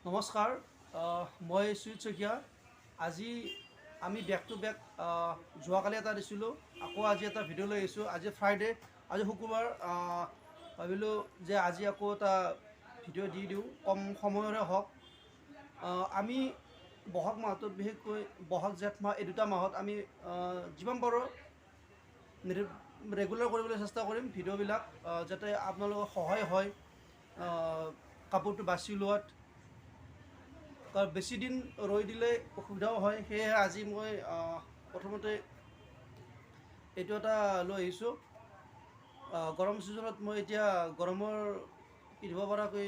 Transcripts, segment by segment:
নমস্কাৰ মই সুজিত শইকীয়া আজি আমি বেক টু বেক যোৱাকালি এটা দিছিলোঁ আকৌ আজি এটা ভিডিঅ' লৈ আহিছোঁ আজি ফ্ৰাইডে আজি শুক্ৰবাৰ ভাবিলোঁ যে আজি আকৌ এটা ভিডিঅ' দি দিওঁ কম সময়ৰে হওক আমি বহাগ মাহটোত বিশেষকৈ বহাগ জেঠ মাহ এই দুটা মাহত আমি যিমান পাৰোঁ ৰেগুলাৰ কৰিবলৈ চেষ্টা কৰিম ভিডিঅ'বিলাক যাতে আপোনালোকৰ সহায় হয় কাপোৰটো বাছি লোৱাত কাৰণ বেছি দিন ৰৈ দিলে অসুবিধাও হয় সেয়েহে আজি মই প্ৰথমতে এইটো এটা লৈ আহিছোঁ গৰম ছিজনত মই এতিয়া গৰমৰ পিন্ধিব পৰাকৈ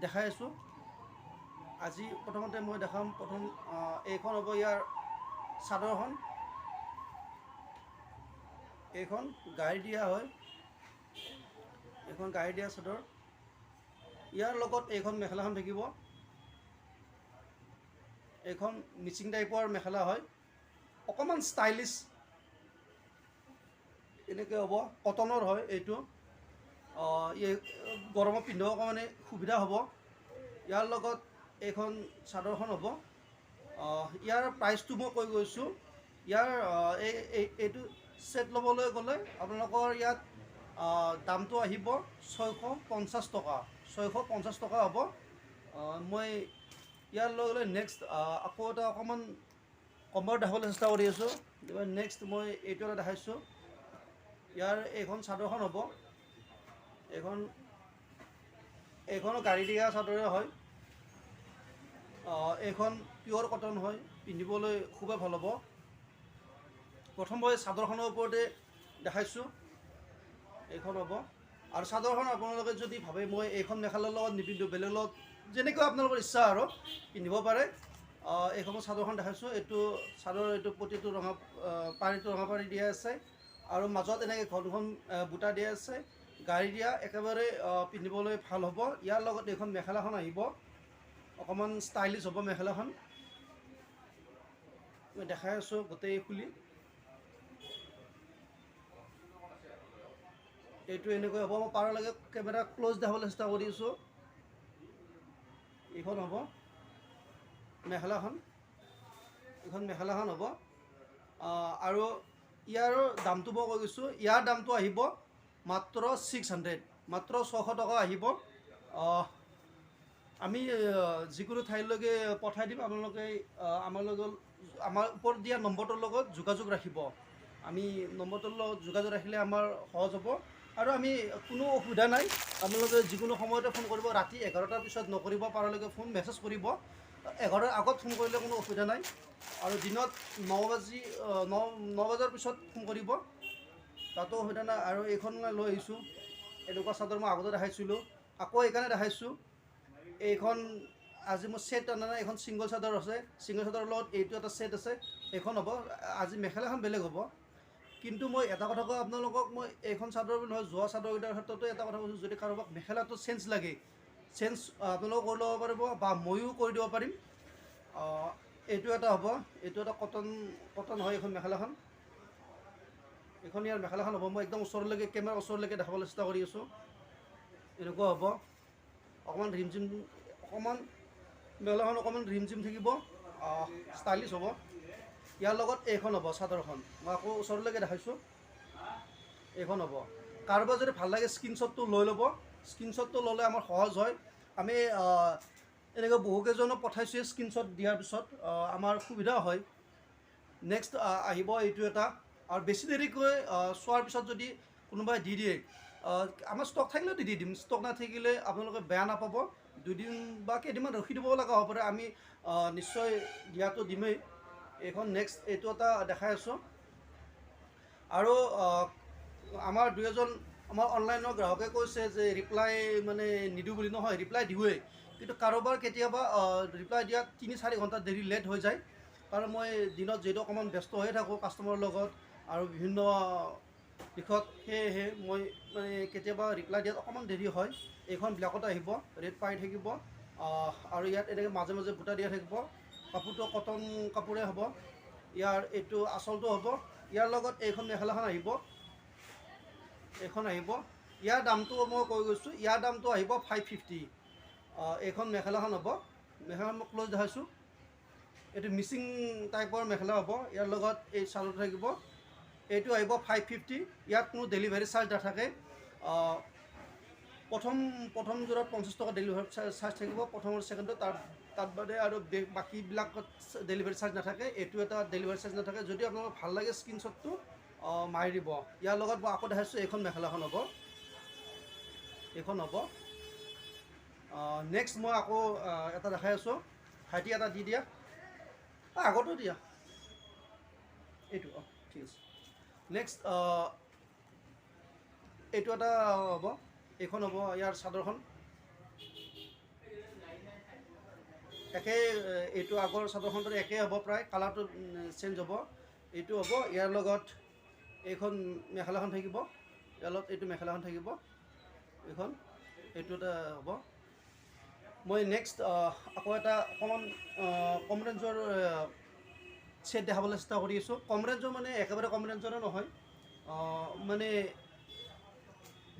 দেখাই আছোঁ আজি প্ৰথমতে মই দেখাম প্ৰথম এইখন হ'ব ইয়াৰ চাদৰখন এইখন গাড়ী দিয়া হয় এইখন গাড়ী দিয়া চাদৰ ইয়াৰ লগত এইখন মেখেলাখন থাকিব এইখন মিচিং টাইপৰ মেখেলা হয় অকণমান ষ্টাইলিছ এনেকৈ হ'ব কটনৰ হয় এইটো গৰমত পিন্ধিবৰ কাৰণে সুবিধা হ'ব ইয়াৰ লগত এইখন চাদৰখন হ'ব ইয়াৰ প্ৰাইচটো মই কৈ গৈছোঁ ইয়াৰ এইটো ছেট ল'বলৈ গ'লে আপোনালোকৰ ইয়াত দামটো আহিব 650 টকা 650 টকা হ'ব মই ইয়াৰ লগে লগে নেক্সট আকৌ এটা অকণমান কমত দেখাবলৈ চেষ্টা কৰি আছোঁ নেক্সট মই এইটো এটা দেখাইছোঁ ইয়াৰ এইখন চাদৰখন হ'ব এইখনো গাড়ী দিয়া চাদৰে হয় এইখন পিয়ৰ কটন হয় পিন্ধিবলৈ খুবেই ভাল হ'ব প্ৰথম মই চাদৰখনৰ ওপৰতে দেখাইছোঁ এইখন হ'ব আৰু চাদৰখন আপোনালোকে যদি ভাবে মই এইখন মেখেলাৰ লগত নিপিন্ধোঁ বেলেগ লগত যেনেকৈ আপোনালোকৰ ইচ্ছা আৰু পিন্ধিব পাৰে এইখন চাদৰখন দেখাইছোঁ এইটো চাদৰ এইটো প্ৰতিটো ৰঙা পাৰীটো ৰঙা পাৰী দিয়া আছে আৰু মাজত এনেকৈ ঘন ঘন বুটা দিয়া আছে গাড়ী দিয়া একেবাৰে পিন্ধিবলৈ ভাল হ'ব ইয়াৰ লগত এইখন মেখেলাখন আহিব অকণমান ষ্টাইলিছ হ'ব মেখেলাখন মই দেখাই আছোঁ গোটেই খুলি এইটো এনেকৈ হ'ব মই পাৰালৈকে কেমেৰা ক্ল'জ দেখাবলৈ চেষ্টা কৰি আছোঁ এইখন হ'ব মেখেলাখন এইখন মেখেলাখন হ'ব আৰু ইয়াৰ দামটো মই কৈ গৈছোঁ ইয়াৰ দামটো আহিব মাত্ৰ 600 মাত্ৰ 600 টকা আহিব আমি যিকোনো ঠাইলৈকে পঠাই দিম আপোনালোকে আমাৰ ওপৰত দিয়া নম্বৰটোৰ লগত যোগাযোগ ৰাখিব আমি নম্বৰটোৰ লগত যোগাযোগ ৰাখিলে আমাৰ সহজ হ'ব আৰু আমি কোনো অসুবিধা নাই আপোনালোকে যিকোনো সময়তে ফোন কৰিব ৰাতি 11টাৰ পিছত নকৰিব পাৰালৈকে ফোন মেছেজ কৰিব 11টাৰ আগত ফোন কৰিলে কোনো অসুবিধা নাই আৰু দিনত 9 বজাৰ পিছত ফোন কৰিব তাতো অসুবিধা নাই আৰু এইখন লৈ আহিছোঁ এনেকুৱা চাদৰ মই আগতে দেখাইছিলোঁ আকৌ এইকাৰণে দেখাইছোঁ এইখন আজি মোৰ ছেট অনা নাই এইখন ছিংগল চাদৰ আছে ছিংগল চাদৰৰ লগত এইটো এটা ছেট আছে এইখন হ'ব আজি মেখেলাখন বেলেগ হ'ব কিন্তু মই এটা কথা কওঁ আপোনালোকক মই এইখন চাদৰ বুলি নহয় যোৱা চাদৰকেইটাৰ ক্ষেত্ৰতো এটা কথা কৈছোঁ যদি কাৰোবাক মেখেলাটো চেঞ্জ লাগে চেঞ্জ আপোনালোকে কৰি ল'ব পাৰিব বা ময়ো কৰি দিব পাৰিম এইটো এটা হ'ব এইটো এটা কটন হয় এইখন মেখেলাখন এইখন ইয়াৰ মেখেলাখন হ'ব মই একদম ওচৰলৈকে কেমেৰাৰ ওচৰলৈকে দেখাবলৈ চেষ্টা কৰি আছোঁ এনেকুৱা হ'ব অকণমান ৰিমঝিম মেখেলাখন অকণমান ৰিমঝিম থাকিব ষ্টাইলিছ হ'ব ইয়াৰ লগত এইখন হ'ব চাদৰখন মই আকৌ ওচৰলৈকে দেখাইছোঁ এইখন হ'ব কাৰোবাৰ যদি ভাল লাগে স্ক্ৰীনশ্বটটো লৈ ল'ব স্ক্ৰীনশ্বটটো ল'লে আমাৰ সহজ হয় আমি এনেকৈ বহুকেইজনক পঠাইছোঁ স্ক্ৰীনশ্বট দিয়াৰ পিছত আমাৰ সুবিধা হয় নেক্সট আহিব এইটো এটা আৰু বেছি দেৰিকৈ চোৱাৰ পিছত যদি কোনোবাই দি দিয়ে আমাৰ ষ্টক থাকিলেও দি দিম ষ্টক নাথাকিলে আপোনালোকে বেয়া নাপাব দুদিন বা কেইদিনমান ৰখি দিব লগা হ'ব পাৰে আমি নিশ্চয় দিয়াটো দিমেই এইখন নেক্সট এইটো এটা দেখাই আছোঁ আৰু আমাৰ দুই এজন আমাৰ অনলাইনৰ গ্ৰাহকে কৈছে যে ৰিপ্লাই মানে নিদিওঁ বুলি নহয় ৰিপ্লাই দিওঁৱেই কিন্তু কাৰোবাৰ কেতিয়াবা ৰিপ্লাই দিয়াত 3-4 ঘণ্টা দেৰি লেট হৈ যায় কাৰণ মই দিনত যিহেতু অকণমান ব্যস্ত হৈ থাকোঁ কাষ্টমাৰৰ লগত আৰু বিভিন্ন দিশত সেয়েহে মই মানে কেতিয়াবা ৰিপ্লাই দিয়াত অকণমান দেৰি হয় এইখন ব্লেকত আহিব ৰেড পাই থাকিব আৰু ইয়াত এনেকৈ মাজে মাজে বুটা দিয়া থাকিব কাপোৰটো কটন কাপোৰে হ'ব ইয়াৰ এইটো আচলটো হ'ব ইয়াৰ লগত এইখন মেখেলাখন আহিব এইখন আহিব ইয়াৰ দামটো মই কৈ গৈছোঁ ইয়াৰ দামটো আহিব 550 এইখন মেখেলাখন হ'ব, মেখেলাখন মই ক্ল'জ দেখাইছোঁ। এইটো মিচিং টাইপৰ মেখেলা হ'ব, ইয়াৰ লগত এই চাদৰটো থাকিব। এইটো আহিব 550, ইয়াত কোনো ডেলিভাৰী চাৰ্জ নাথাকে। প্ৰথম যোৰত 50 টকা ডেলিভাৰী চাৰ্জ থাকিব, প্ৰথম আৰু ছেকেণ্ডত, তাত বাদে আৰু বাকীবিলাকত ডেলিভাৰী চাৰ্জ নাথাকে। এইটো এটা ডেলিভাৰী চাৰ্জ নাথাকে। যদি আপোনালোকক ভাল লাগে স্ক্ৰীনশ্বটটো মাৰি দিব। ইয়াৰ লগত মই আকৌ দেখাইছোঁ, এইখন মেখেলাখন হ'ব, এইখন হ'ব। নেক্সট মই আকৌ এটা দেখাই আছোঁ, ভাইটি এটা দি দিয়া, আগতো দিয়া, এইটো ঠিক আছে। নেক্সট এইটো এটা হ'ব, এইখন হ'ব ইয়াৰ চাদৰখন। একেই, এইটো আগৰ চাদৰখনটো একেই হ'ব, প্ৰায় কালাৰটো চেঞ্জ হ'ব। এইটো হ'ব, ইয়াৰ লগত এইখন মেখেলাখন থাকিব, ইয়াৰ লগত এইটো মেখেলাখন থাকিব, এইখন, এইটো এটা হ'ব। মই নেক্সট আকৌ এটা অকণমান কম ৰেঞ্জৰ ছেট দেখাবলৈ চেষ্টা কৰি আছোঁ। কম ৰেঞ্জৰ মানে একেবাৰে কম ৰেঞ্জৰো নহয়, মানে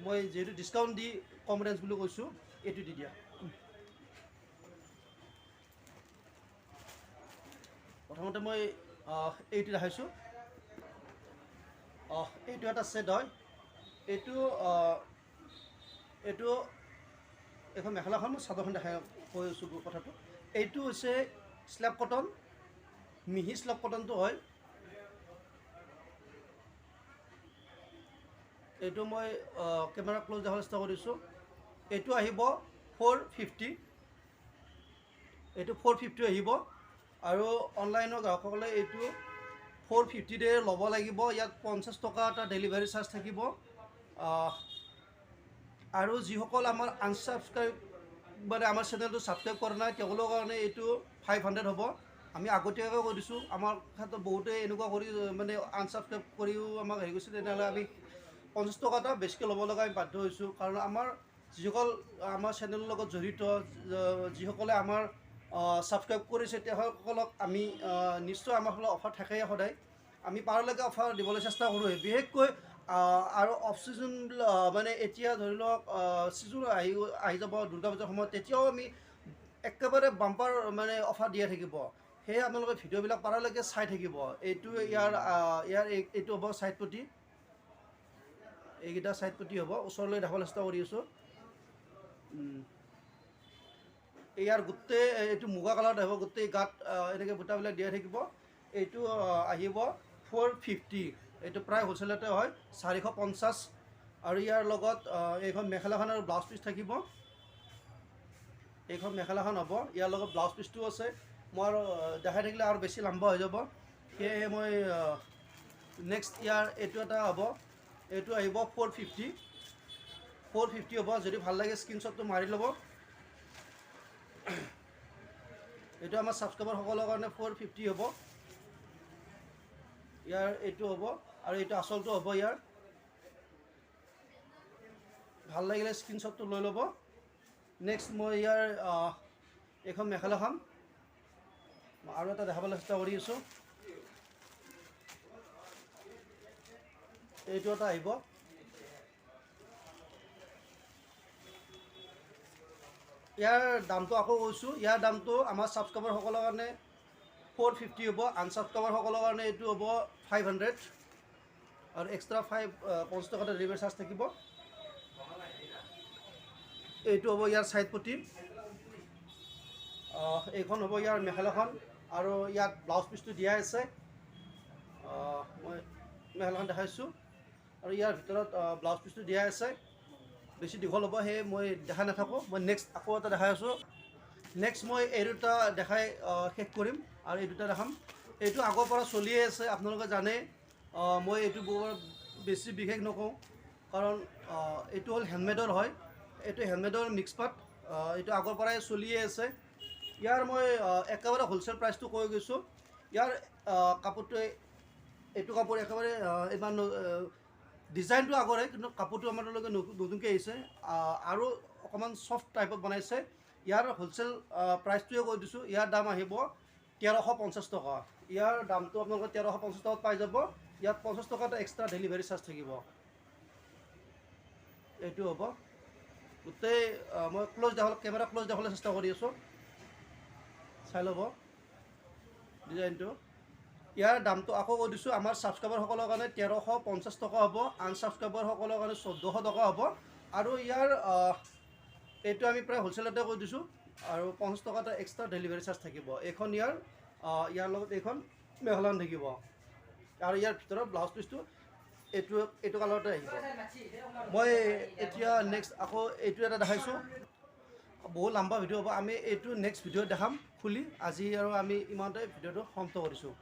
মই যিহেতু ডিছকাউণ্ট দি কম ৰেঞ্জ বুলি কৈছোঁ, এইটো দি দিয়া। প্ৰথমতে মই এইটো দেখাইছোঁ, এইটো এটা ছেট হয়। এইটো এইখন মেখেলাখন, মই চাদৰখন দেখাই কৈ আছোঁ কথাটো। এইটো হৈছে স্লেব কটন, মিহি স্লেব কটনটো হয়। এইটো মই কেমেৰা ক্ল'জ দেখাবলৈ চেষ্টা কৰিছোঁ। এইটো আহিব 450, এইটো 450 আহিব। আৰু অনলাইনৰ গ্ৰাহকসকলে এইটো 450 ল'ব লাগিব। ইয়াত 50 টকা এটা ডেলিভাৰী চাৰ্জ থাকিব। আৰু যিসকল আমাৰ আনছাবস্ক্ৰাইব মানে আমাৰ চেনেলটো ছাবস্ক্ৰাইব কৰা নাই, তেওঁলোকৰ কাৰণে এইটো 500 হ'ব। আমি আগতীয়াকৈ কৈ দিছোঁ, আমাৰ ক্ষেত্ৰত বহুতে এনেকুৱা কৰি মানে আনছাবস্ক্ৰাইব কৰিও আমাক হেৰি কৰিছে, তেনেহ'লে আমি 50 টকা এটা বেছিকৈ ল'ব লগা আমি বাধ্য হৈছোঁ। কাৰণ আমাৰ যিসকল আমাৰ চেনেলৰ লগত জড়িত, যিসকলে আমাৰ ছাবস্ক্ৰাইব কৰিছে, তেওঁলোকক আমি নিশ্চয় আমাৰ ফালে অফাৰ থাকেই সদায়। আমি পাৰলৈকে অফাৰ দিবলৈ চেষ্টা কৰোঁ। বিশেষকৈ আৰু অফ ছিজন মানে এতিয়া ধৰি লওক ছিজন আহি যাব দুৰ্গা পূজাৰ সময়ত, তেতিয়াও আমি একেবাৰে বাম্পাৰ মানে অফাৰ দিয়ে থাকিব। সেয়ে আপোনালোকে ভিডিঅ'বিলাক পাৰালৈকে চাই থাকিব। এইটো এইটো হ'ব ছাইড পটি, এইকেইটা ছাইড পটি হ'ব। ওচৰলৈ দেখাবলৈ চেষ্টা কৰি আছোঁ। ইয়াৰ গোটেই এইটো মুগা কালাৰত আহিব, গোটেই গাত এনেকৈ বুটাবিলাক দিয়া থাকিব। এইটো আহিব 450, এইটো প্ৰায় হ'লচেলতে হয়, 450। আৰু ইয়াৰ লগত এইখন মেখেলাখন আৰু ব্লাউজ পিচ থাকিব। এইখন মেখেলাখন হ'ব, ইয়াৰ লগত ব্লাউজ পিচটো আছে। মই আৰু দেখাই থাকিলে আৰু বেছি লম্বা হৈ যাব, সেয়েহে মই নেক্সট ইয়াৰ এইটো এটা হ'ব, এইটো আহিব 450 হ'ব। যদি ভাল লাগে স্ক্ৰীনশ্বটটো মাৰি ল'ব। এইটো আমাৰ ছাবস্ক্ৰাইবাৰসকলৰ কাৰণে 450 হ'ব। ইয়াৰ এইটো হ'ব, আৰু এইটো আচলটো হ'ব। ইয়াৰ ভাল লাগিলে স্ক্ৰীনশ্বটটো লৈ ল'ব। নেক্সট মই ইয়াৰ এইখন মেখেলাখন আৰু এটা দেখাবলৈ চেষ্টা কৰি আছোঁ। এইটো এটা আহিব, ইয়াৰ দামটো আকৌ কৈছোঁ, ইয়াৰ দামটো আমাৰ ছাবস্ক্ৰাইবাৰসকলৰ কাৰণে 450 হ'ব। আনছাবস্ক্ৰাইবাৰসকলৰ কাৰণে এইটো হ'ব 500, আৰু এক্সট্ৰা 50 টকা ডেলিভাৰী চাৰ্জ থাকিব। এইটো হ'ব ইয়াৰ ছাইড পটি, এইখন হ'ব ইয়াৰ মেখেলাখন, আৰু ইয়াত ব্লাউজ পিচটো দিয়াই আছে। মই মেখেলাখন দেখাইছোঁ, আৰু ইয়াৰ ভিতৰত ব্লাউজ পিচটো দিয়াই আছে। বেছি দীঘল হ'ব, সেয়ে মই দেখাই নাথাকোঁ। মই নেক্সট আকৌ এটা দেখাই আছোঁ। নেক্সট মই এই দুটা দেখাই শেষ কৰিম, আৰু এই দুটা দেখাম। এইটো আগৰ পৰা চলিয়ে আছে, আপোনালোকে জানে। মই এইটো বৰ বেছি বিশেষ নকওঁ, কাৰণ এইটো হ'ল হেণ্ডমেডৰ হয়। এইটো হেণ্ডমেডৰ মিক্স পাত, এইটো আগৰ পৰাই চলিয়ে আছে। ইয়াৰ মই একেবাৰে হ'লচেল প্ৰাইচটো কৈ গৈছোঁ। ইয়াৰ কাপোৰটোৱে, এইটো কাপোৰ একেবাৰে ইমান ডিজাইনটো আগৰে, কিন্তু কাপোৰটো আমাৰলৈকে নতুনকৈ আহিছে, আৰু অকণমান চফ্ট টাইপত বনাইছে। ইয়াৰ হ'লচেল প্ৰাইচটোৱে কৈ দিছোঁ। ইয়াৰ দাম আহিব 1350 টকা। ইয়াৰ দামটো আপোনালোকে 1350 টকাত পাই যাব। ইয়াত 50 টকা এটা এক্সট্ৰা ডেলিভাৰী চাৰ্জ থাকিব। এইটো হ'ব গোটেই মই ক্ল'জ দেখাবলৈ কেমেৰা ক্ল'জ দেখাবলৈ চেষ্টা কৰি আছোঁ চাই ল'ব ডিজাইনটো ইয়াৰ দামটো আকৌ কৈ দিছোঁ আমাৰ ছাবস্ক্ৰাইবাৰসকলৰ কাৰণে 1350 টকা হ'ব আনছাবস্ক্ৰাইবাৰসকলৰ কাৰণে 1400 টকা হ'ব আৰু ইয়াৰ এইটো আমি প্ৰায় হ'লচেলতে কৈ দিছোঁ আৰু 50 টকা এটা এক্সট্ৰা ডেলিভাৰী চাৰ্জ থাকিব এইখন ইয়াৰ লগত এইখন মেখেলাখন থাকিব আৰু ইয়াৰ ভিতৰত ব্লাউজ পিচটো এইটো কালাৰতে আহিব মই এতিয়া নেক্সট আকৌ এইটো এটা দেখাইছোঁ বহুত লম্বা ভিডিঅ' হ'ব আমি এইটো নেক্সট ভিডিঅ'ত দেখাম খুলি আজি আৰু আমি ইমানতে ভিডিঅ'টো সমাপ্ত কৰিছোঁ